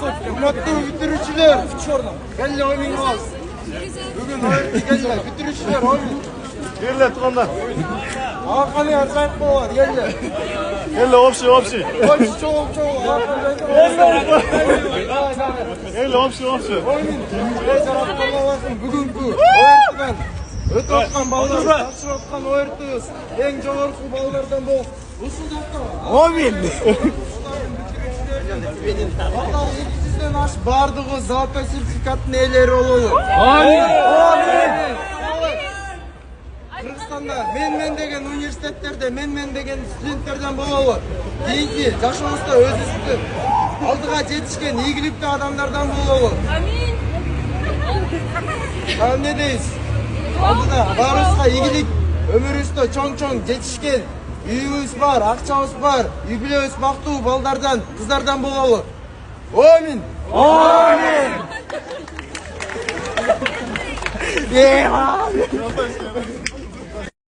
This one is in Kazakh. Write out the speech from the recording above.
Hürmetli bitiriciler. Gel oyun ol. Bugün gel bitiriciler oyun. Gel tuğanlar. Hakan Erzak var gel. Gel opsi. Hoş çok. Gel opsi. Oyun. Bugün bu. Oyundan. Öte atkan ballar. Taşır atkan oyunuz. En жоғарғы ballardan bol. Oyun. Балдар 200'ден аш бардығы золотой сертификаттың иелері болуы. Кыргызстанда мен деген университеттерде мен деген студенттерден болуы. Кейинки жашообузда өзүбүздүн алдыга жетишкен ийгиликтүү адамдардан болуы. Амин. Не дейсиз? Алдыда баарыбызга ийгилик, өмүрүбүздө чоң жетишкен үйүбүз бар, акчабыз бар, үй бүлөбүз бактуу балдардан, кыздардан бололу. Амин. Амин.